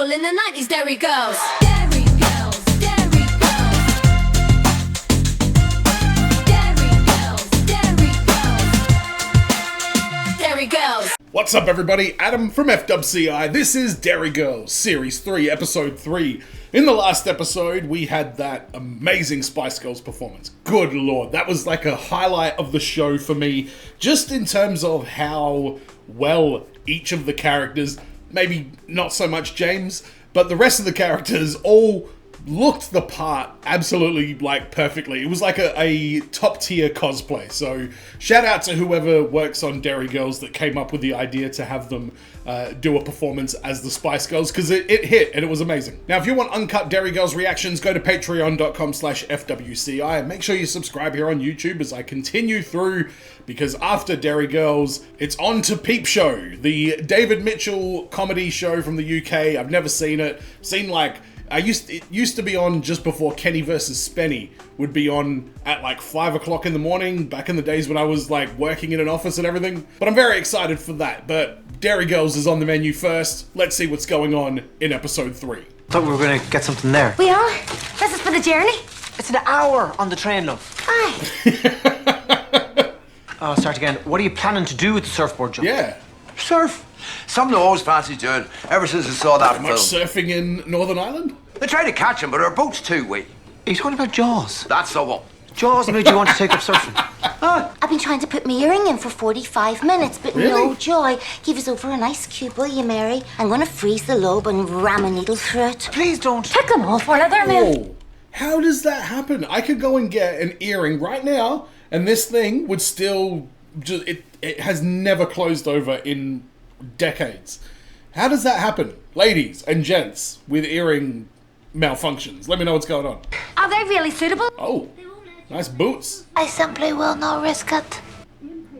Well, in the 90s, Derry Girls. Derry Girls, Derry Girls. Derry Girls, Derry Girls. Derry Girls. What's up, everybody? Adam from FWCI. This is Derry Girls Series 3, Episode 3. In the last episode, we had that amazing Spice Girls performance. Good lord, that was like a highlight of the show for me, just in terms of how well each of the characters, maybe not so much James, but the rest of the characters all looked the part absolutely, like, perfectly. It was like a top tier cosplay. So shout out to whoever works on Derry Girls that came up with the idea to have them do a performance as the Spice Girls, because it hit and it was amazing. Now, if you want uncut Derry Girls reactions, go to patreon.com/FWCI and make sure you subscribe here on YouTube as I continue through, because after Derry Girls, it's on to Peep Show, the David Mitchell comedy show from the UK. I've never seen it. It used to be on just before Kenny vs. Spenny would be on at like 5 o'clock in the morning, back in the days when I was like working in an office and everything. But I'm very excited for that. But Derry Girls is on the menu first. Let's see what's going on in episode 3. Thought we were going to get something there. We are? This is for the journey? It's an hour on the train, love. Aye. Oh, start again. What are you planning to do with the surfboard jump? Yeah. Surf. Something I always fancied doing ever since I saw that Much film. surfing in Northern Ireland? They tried to catch him, but our boat's too weak. Are you talking about Jaws? That's the one. Jaws made you want to take up surfing. I've been trying to put my earring in for 45 minutes, but no Really? joy. Give us over an ice cube, will you, Mary? I'm going to freeze the lobe and ram a needle through it. Please don't. Take them off, one of them. Oh, how does that happen? I could go and get an earring right now, and this thing would still just... It has never closed over in decades. How does that happen? Ladies and gents with earring malfunctions, let me know what's going on. Are they really suitable? Oh, nice boots. I simply will not risk it.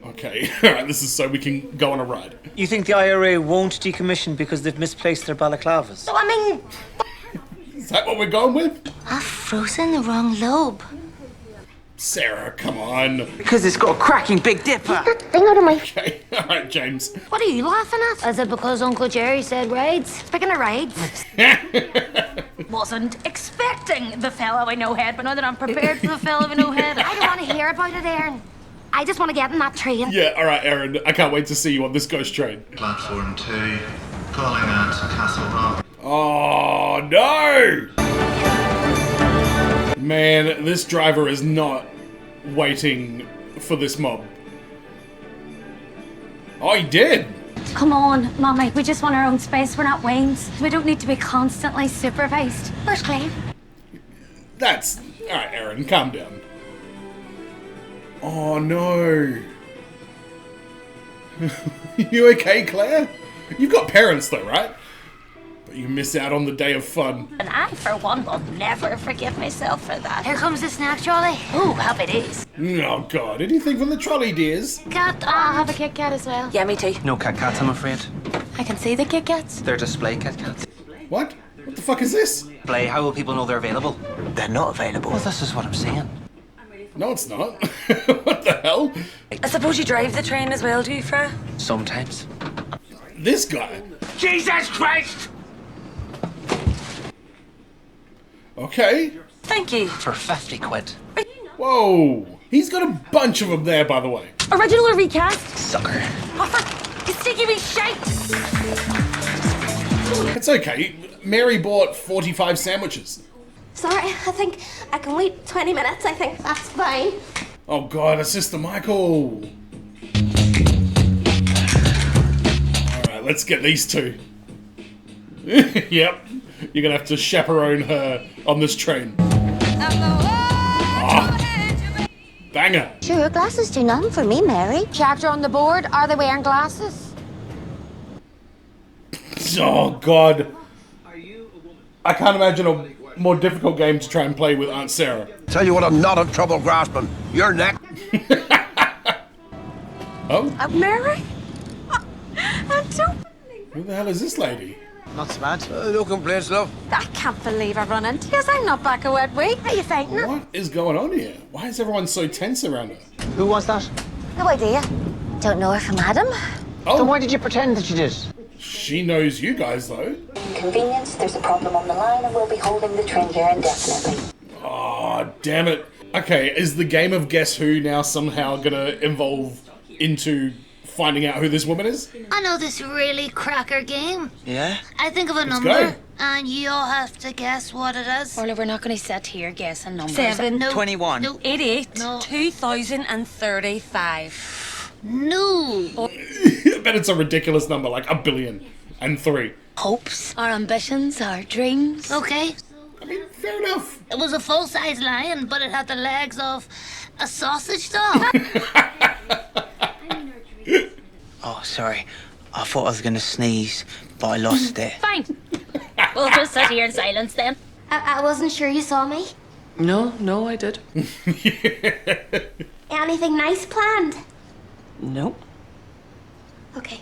Okay, alright, this is so we can go on a ride. You think the IRA won't decommission because they've misplaced their balaclavas? So, I mean, Is that what we're going with? I've frozen the wrong lobe. Sarah, come on. Because it's got a cracking Big Dipper. Thing out of my... Okay, alright, James. What are you laughing at? Is it because Uncle Jerry said rides? Speaking of rides... Wasn't expecting the fella with no head, but now that I'm prepared for the fella with no head, I don't want to hear about it, Aaron. I just want to get in that train. Yeah, alright, Aaron, I can't wait to see you on this ghost train. Platform 2, calling at Castle Rock. Oh, no! Man, this driver is not waiting for this mob. Oh, he did! come on, Mummy, we just want our own space. We're not Waynes. We don't need to be constantly supervised. Where's Claire? That's... Alright, Aaron, calm down. Oh, no. You okay, Claire? You've got parents, though, right? But you miss out on the day of fun. And I, for one, will never forgive myself for that. Here comes the snack trolley. Ooh, happy days. Oh, God. Anything from the trolley, dears? Cat, I'll have a KitKat as well. Yeah, me too. No KitKats, I'm afraid. I can see the KitKats. They're display KitKats. What? What the fuck is this? Display, how will people know they're available? They're not available. Well, this is what I'm saying. No, it's not. What the hell? I suppose you drive the train as well, do you, Fra? Sometimes. This guy. Jesus Christ! Okay. Thank you. For 50 quid. Whoa. He's got a bunch of them there, by the way. Original or recast? Sucker. You sticky wee shite! It's okay. Mary bought 45 sandwiches. Sorry, I think I can wait 20 minutes. I think that's fine. Oh, God, it's Sister Michael. Alright, let's get these two. Yep. You're gonna have to chaperone her on this train. Oh. Banger. Sure, glasses do nothing for me, Mary. Character on the board, are they wearing glasses? Oh, God. I can't imagine a more difficult game to try and play with Aunt Sarah. Tell you what, I'm not in trouble grasping. Your neck. Oh? Mary? I don't... Who the hell is this lady? Not so bad. No complaints, love. I can't believe I've run into you. I'm not back a wet week. Are you fainting? What is going on here? Why is everyone so tense around her? Who was that? No idea. Don't know her from Adam. Then Oh, why did you pretend that you did? she knows you guys, though. inconvenience, there's a problem on the line and we'll be holding the train here indefinitely. Oh, damn it. Okay, is the game of Guess Who now somehow gonna evolve into finding out who this woman is? I know this really cracker game. Yeah? I think of a number, go. and you all have to guess what it is. Orla, we're not going to sit here guessing numbers. 7, No. 21. No. 88, No. 2035. No. I bet it's a ridiculous number, like 1,000,000,003. Hopes, our ambitions, our dreams. Okay. I mean, fair enough. It was a full-size lion, but it had the legs of a sausage dog. Oh, sorry. I thought I was gonna sneeze, but I lost it. Fine. We'll just sit here in silence then. I wasn't sure you saw me. No, I did. Anything nice planned? Nope. Okay.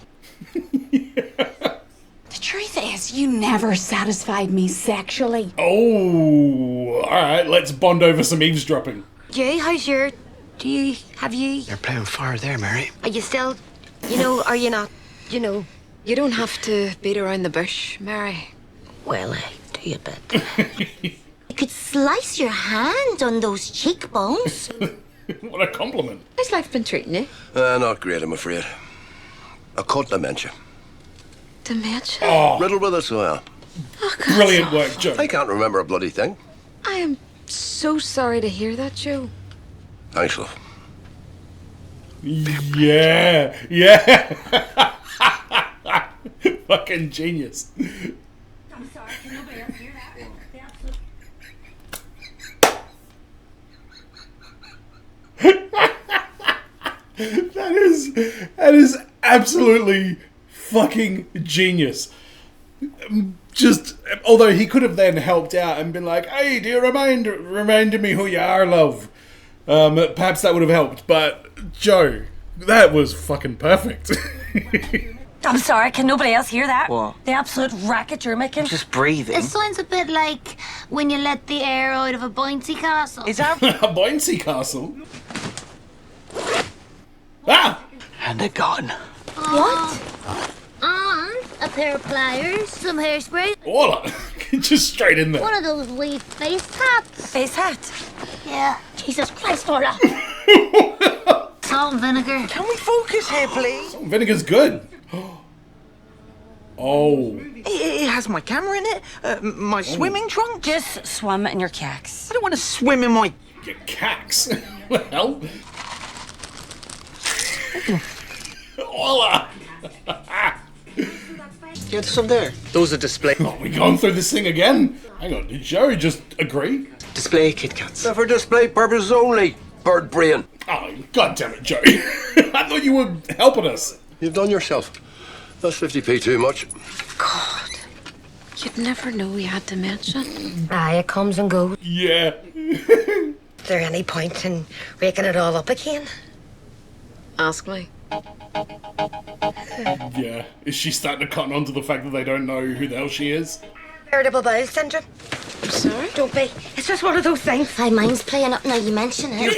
The truth is, you never satisfied me sexually. Oh, alright, let's bond over some eavesdropping. Jay, how's your... have you... You're playing fire there, Mary. Are you still... are you not... You don't have to beat around the bush, Mary. Well, I do a bit. You could slice your hand on those cheekbones. What a compliment. How's life been treating you? Not great, I'm afraid. Occult dementia. Dementia? Riddled with it, so yeah. Brilliant work, Joe. I can't remember a bloody thing. I am so sorry to hear that, Joe. Thanks, love. Yeah. Fucking genius. I'm sorry, can nobody else hear that? That is absolutely fucking genius. Just, although he could have then helped out and been like, "Hey, do you remind me who you are, love?" Perhaps that would have helped. But Joe, that was fucking perfect. I'm sorry, can nobody else hear that? What? The absolute racket you're making. Just breathing. It sounds a bit like when you let the air out of a bouncy castle. Is that... A bouncy castle. Ah! And a gun. What? And a pair of pliers, some hairspray, Orla, just straight in there. one of those wee face hats. Face hat. Yeah. Jesus Christ, Orla. Salt and vinegar. Can we focus here, please? Vinegar's good. Oh. It has my camera in it, my swimming trunk. Just swim in your cacks. I don't want to swim in my... Your cacks. What the hell? Orla! Yeah, there's some there. Those are display... Oh, we going through this thing again? Hang on, did Joe just agree? Display KitKats. They're for display purposes only, bird brain. Oh, god damn it, Joe. I thought you were helping us. You've done yourself. That's 50p too much. God, you'd never know we had dementia. Aye, it comes and goes. Yeah. Is there any point in raking it all up again? Ask me. Yeah. Is she starting to cotton on to the fact that they don't know who the hell she is? Irritable bowel syndrome. I'm sorry? Don't be. It's just one of those things. My mind's playing up now you mention it.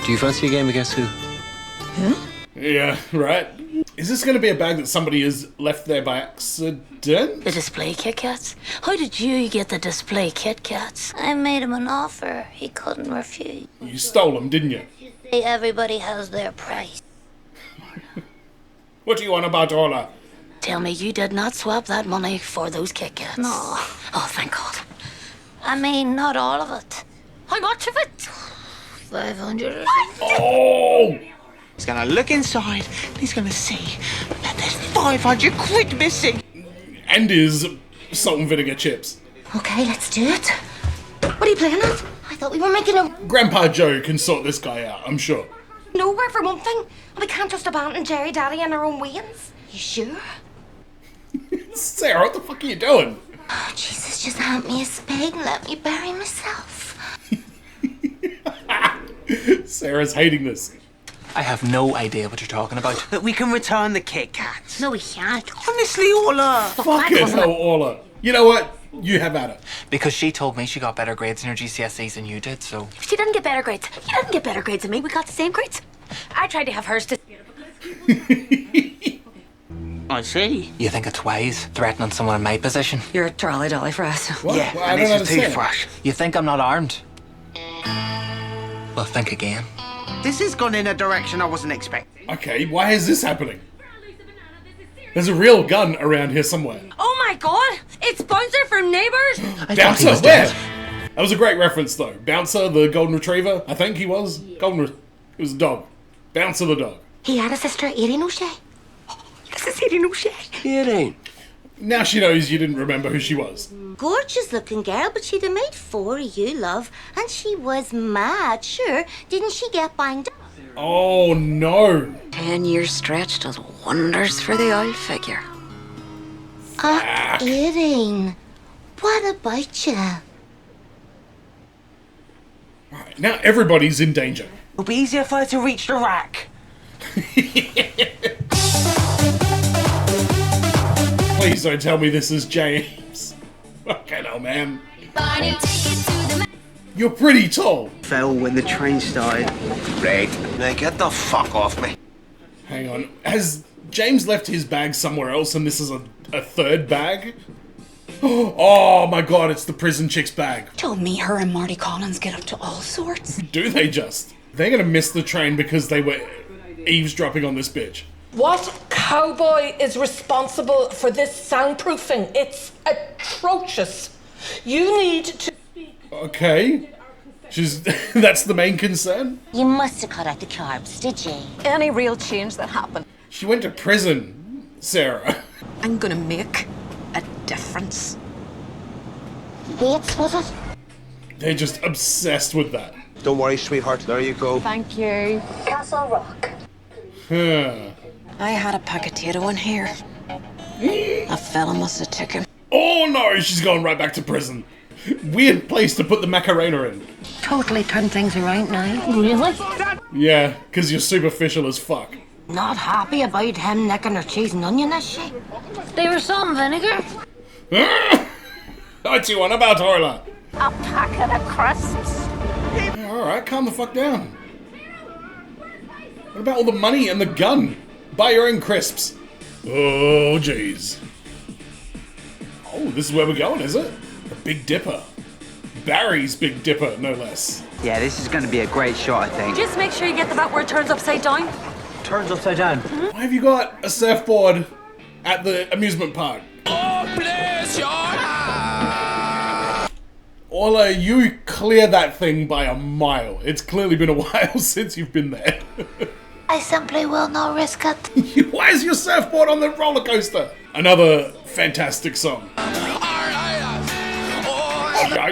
Do you fancy a game of Guess Who? Yeah, right. Is this going to be a bag that somebody has left there by accident? The display KitKats? How did you get the display KitKats? I made him an offer he couldn't refuse. You stole them, didn't you? Say everybody has their price. What do you want about Orla? Tell me you did not swap that money for those KitKats. No. Oh, thank God. I mean, not all of it. How much of it? 500. Oh! He's gonna look inside and he's gonna see that there's 500 quid missing. And his salt and vinegar chips. Okay, let's do it. What are you playing at? I thought we were making a... Grandpa Joe can sort this guy out, I'm sure. Nowhere for one thing. We can't just abandon Jerry Daddy in our own ways. You sure? Sarah, what the fuck are you doing? Oh, Jesus, just hand me a spade and let me bury myself. Sarah's hating this. I have no idea what you're talking about. But we can return the KitKats. No, we can't. Honestly, Orla. Fucking hell, Orla. You know what? You have at it. Because she told me she got better grades in her GCSEs than you did, so... She didn't get better grades. You didn't get better grades than me. We got the same grades. I tried to have hers to... I see. You think it's wise threatening someone in my position? You're a trolley dolly for us. What? Yeah, Well, I and don't this is too understand. fresh. You think I'm not armed? Well, think again. This has gone in a direction I wasn't expecting. Okay, why is this happening? There's a real gun around here somewhere. Oh my god! It's Bouncer from Neighbours! Bouncer, where? That was a great reference though. Bouncer, the golden retriever, I think he was. It was a dog. Bouncer the dog. He had a sister, Erin O'Shea. This is Erin O'Shea. It ain't. Now she knows you didn't remember who she was. Gorgeous looking girl, but she'd have made 4 of you, love. And she was mad, sure. Didn't she get banged up? Oh no. 10 years stretch does wonders for the old figure. Erin, what about you? Right, now everybody's in danger. It'll be easier for her to reach the rack. Please don't tell me this is James. Fucking hell, man. Barney, take it to the You're pretty tall. Fell when the train started. Right. Now get the fuck off me. Hang on. Has James left his bag somewhere else and this is a third bag? Oh my god, it's the prison chick's bag. Told me her and Marty Collins get up to all sorts. Do they just? They're gonna miss the train because they were eavesdropping on this bitch. What cowboy is responsible for this soundproofing? It's atrocious. You need to speak. Okay. That's the main concern? You must have cut out the carbs, did you? Any real change that happened, She went to prison, Sarah. I'm gonna make a difference. Bates, was it? They're just obsessed with that. Don't worry, sweetheart. There you go. Thank you. Castle Rock. Huh. I had a potato in here. A fella must have took him. Oh no, she's going right back to prison. Weird place to put the Macarena in. Totally turn things around now. Really? Yeah, because you're superficial as fuck. Not happy about him nicking her cheese and onion, is she? They were salt and vinegar. What you want about Orla? A packet of crisps. Alright, calm the fuck down. What about all the money and the gun? Buy your own crisps. Oh, jeez. Oh, this is where we're going, is it? The Big Dipper. Barry's Big Dipper, no less. Yeah, this is going to be a great shot, I think. Just make sure you get the bit where it turns upside down. Turns upside down. Why have you got a surfboard at the amusement park? Orla, you clear that thing by a mile. It's clearly been a while since you've been there. I simply will not risk it. Why is your surfboard on the roller coaster? Another fantastic song.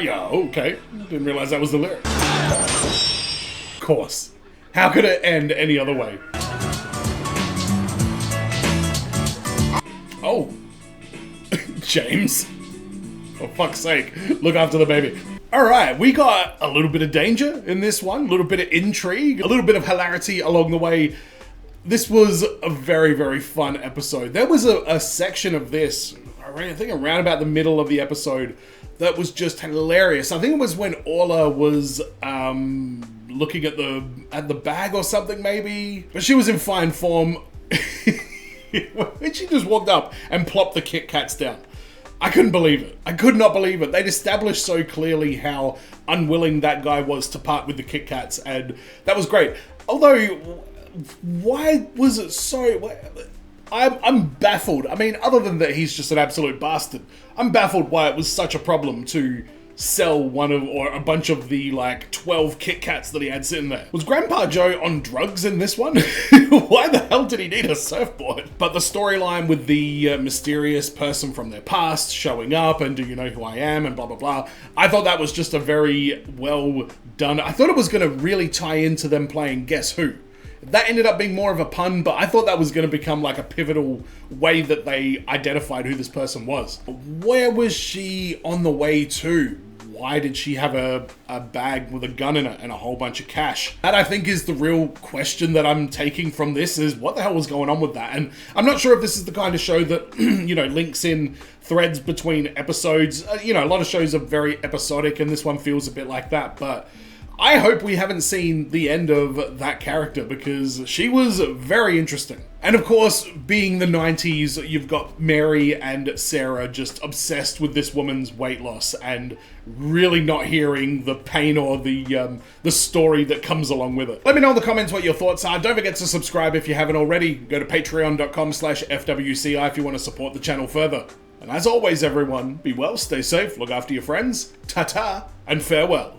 Yeah, okay. Didn't realize that was the lyric. Of course. How could it end any other way? Oh. James. For fuck's sake. Look after the baby. Alright, we got a little bit of danger in this one. A little bit of intrigue. A little bit of hilarity along the way. This was a very, very fun episode. There was a section of this, I think around about the middle of the episode, that was just hilarious. I think it was when Orla was looking at the bag or something maybe. But she was in fine form. When she just walked up and plopped the KitKats down. I couldn't believe it. I could not believe it. They'd established so clearly how unwilling that guy was to part with the KitKats, and that was great. Although, why was it so... I'm baffled. I mean, other than that he's just an absolute bastard, I'm baffled why it was such a problem to sell or a bunch of the, 12 KitKats that he had sitting there. Was Grandpa Joe on drugs in this one? Why the hell did he need a surfboard? But the storyline with the mysterious person from their past showing up and do you know who I am and blah, blah, blah. I thought that was just a very well done. I thought it was going to really tie into them playing Guess Who. That ended up being more of a pun, but I thought that was going to become a pivotal way that they identified who this person was. Where was she on the way to? Why did she have a bag with a gun in it and a whole bunch of cash? That, I think, is the real question that I'm taking from this, is what the hell was going on with that? And I'm not sure if this is the kind of show that, links in threads between episodes. A lot of shows are very episodic, and this one feels a bit like that, but I hope we haven't seen the end of that character because she was very interesting. And of course, being the 90s, you've got Mary and Sarah just obsessed with this woman's weight loss and really not hearing the pain or the story that comes along with it. Let me know in the comments what your thoughts are. Don't forget to subscribe if you haven't already. Go to patreon.com/FWCI if you want to support the channel further. And as always, everyone, be well, stay safe, look after your friends, ta-ta, and farewell.